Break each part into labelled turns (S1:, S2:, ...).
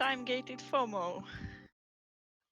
S1: time-gated FOMO.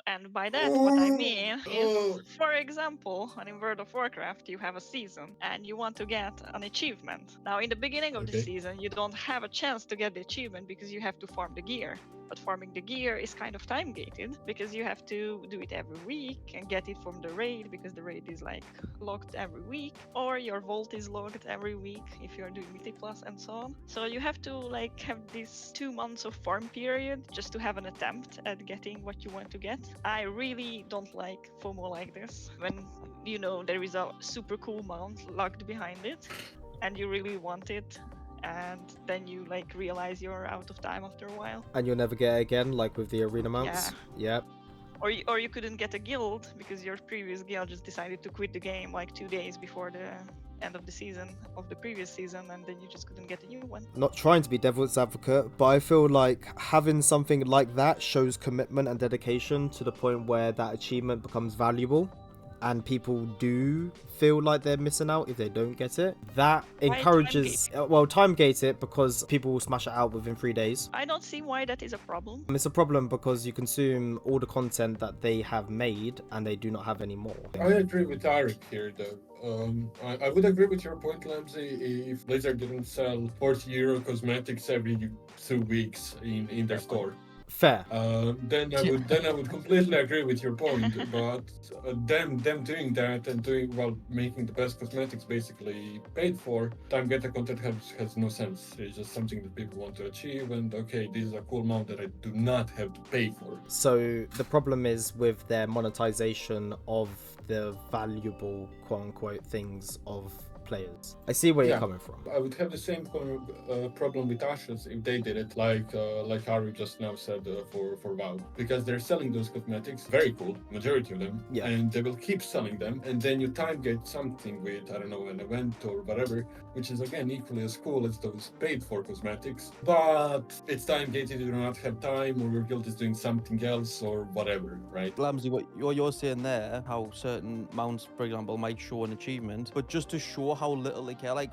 S1: And by that, what I mean is, for example, in World of Warcraft, you have a season and you want to get an achievement. Now, in the beginning of the season, you don't have a chance to get the achievement because you have to farm the gear. But farming the gear is kind of time gated because you have to do it every week and get it from the raid because the raid is like locked every week, or your vault is locked every week if you're doing Mythic Plus and so on. So you have to like have this 2 months of farm period just to have an attempt at getting what you want to get. I really don't like FOMO like this when you know there is a super cool mount locked behind it and you really want it, and then you like realize you're out of time after a while.
S2: And you'll never get it again, like with the arena mounts.
S1: Yeah. Or you couldn't get a guild because your previous guild just decided to quit the game like 2 days before the end of the season of the previous season, and then you just couldn't get a new one.
S2: Not trying to be devil's advocate, but I feel like having something like that shows commitment and dedication to the point where that achievement becomes valuable. And people do feel like they're missing out if they don't get it. That encourages... time gate it because people will smash it out within 3 days.
S1: I don't see why that is a problem.
S2: It's a problem because you consume all the content that they have made and they do not have any more.
S3: I agree with Eric here, though. I would agree with your point, Lamsey, if Blizzard didn't sell 40 euro cosmetics every 2 weeks in their store.
S2: Fair.
S3: Then I would completely agree with your point. But them doing that and making the best cosmetics basically paid for, time gated content has no sense. It's just something that people want to achieve, and okay, this is a cool amount that I do not have to pay for.
S2: So the problem is with their monetization of the valuable quote-unquote things of players. I see where you're coming from.
S3: I would have the same problem with Ashes if they did it like Ari just now said for WoW, because they're selling those cosmetics, very cool, majority of them, and they will keep selling them, and then you time gate something with, I don't know, an event or whatever, which is again equally as cool as those paid for cosmetics, but it's time gated, you do not have time, or your guild is doing something else or whatever, right?
S4: Lamsey, what you're saying there, how certain mounts, for example, might show an achievement, but just to show how little they care, like,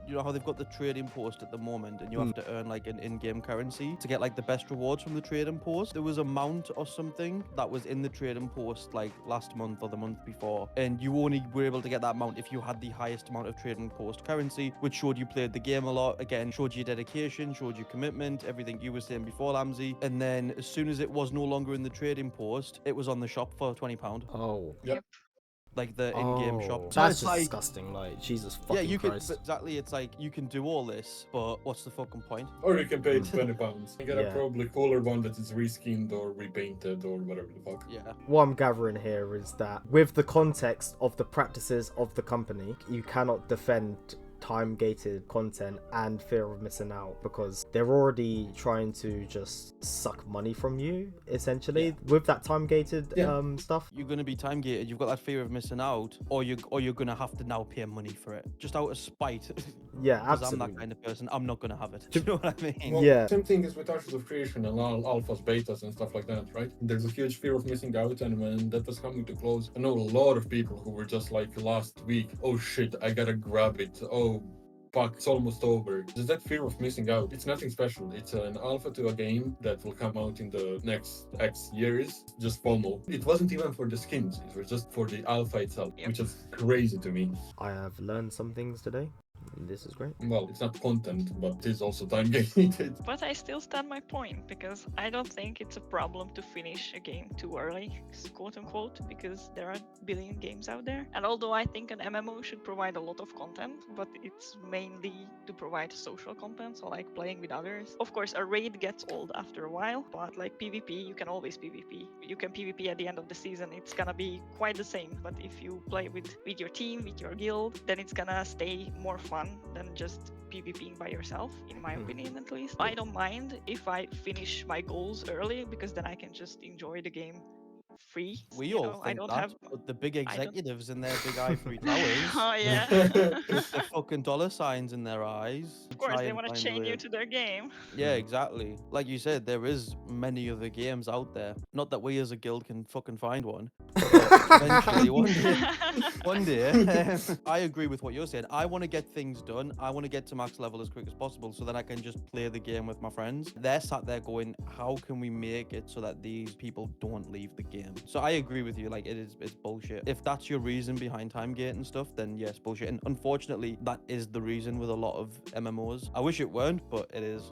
S4: you know how they've got the trading post at the moment and you have to earn like an in-game currency to get like the best rewards from the trading post. There was a mount or something that was in the trading post like last month or the month before, and you only were able to get that mount if you had the highest amount of trading post currency, which showed you played the game a lot, again showed you dedication, showed you commitment, everything you were saying before, Lamsey. And then as soon as it was no longer in the trading post, it was on the shop for £20.
S2: Oh.
S3: Yep.
S4: Like the in-game shop.
S2: So that's just like, disgusting, like, Jesus fucking
S4: yeah, you
S2: Christ.
S4: Can, exactly, it's like, you can do all this, but what's the fucking point?
S3: Or you can pay £20. You get a probably cooler one that is reskinned or repainted or whatever the fuck.
S4: Yeah.
S2: What I'm gathering here is that with the context of the practices of the company, you cannot defend time-gated content and fear of missing out, because they're already trying to just suck money from you, essentially, with that time-gated stuff.
S4: You're going to be time-gated, you've got that fear of missing out, or you're going to have to now pay money for it, just out of spite.
S2: Yeah, absolutely.
S4: Because I'm that kind of person, I'm not going to have it. Do you know what I mean?
S3: Well, same thing is with Ashes of Creation and alphas, betas and stuff like that, right? There's a huge fear of missing out, and when that was coming to close, I know a lot of people who were just like last week, oh shit, I gotta grab it, oh fuck, it's almost over. There's that fear of missing out. It's nothing special. It's an alpha to a game that will come out in the next X years. Just FOMO. It wasn't even for the skins. It was just for the alpha itself, which is crazy to me.
S2: I have learned some things today. This is great.
S3: Well, it's not content, but it is also time gated.
S1: But I still stand my point, because I don't think it's a problem to finish a game too early, quote unquote, because there are a billion games out there. And although I think an MMO should provide a lot of content, but it's mainly to provide social content, so like playing with others. Of course, a raid gets old after a while, but like PvP, you can always PvP. You can PvP at the end of the season, it's gonna be quite the same. But if you play with your team, with your guild, then it's gonna stay more fun than just PvPing by yourself, in my opinion at least. I don't mind if I finish my goals early, because then I can just enjoy the game free.
S4: We all think that, but the big executives in their big ivory towers.
S1: Oh yeah.
S4: With the fucking dollar signs in their eyes.
S1: Of course, they want to chain you to their game.
S4: Yeah, exactly. Like you said, there is many other games out there. Not that we as a guild can fucking find one. Eventually, one day. One day, I agree with what you're saying. I want to get things done. I want to get to max level as quick as possible so that I can just play the game with my friends. They're sat there going, how can we make it so that these people don't leave the game? So I agree with you. Like, it's bullshit. If that's your reason behind time gate and stuff, then yes, bullshit. And unfortunately, that is the reason with a lot of MMOs. I wish it weren't, but it is.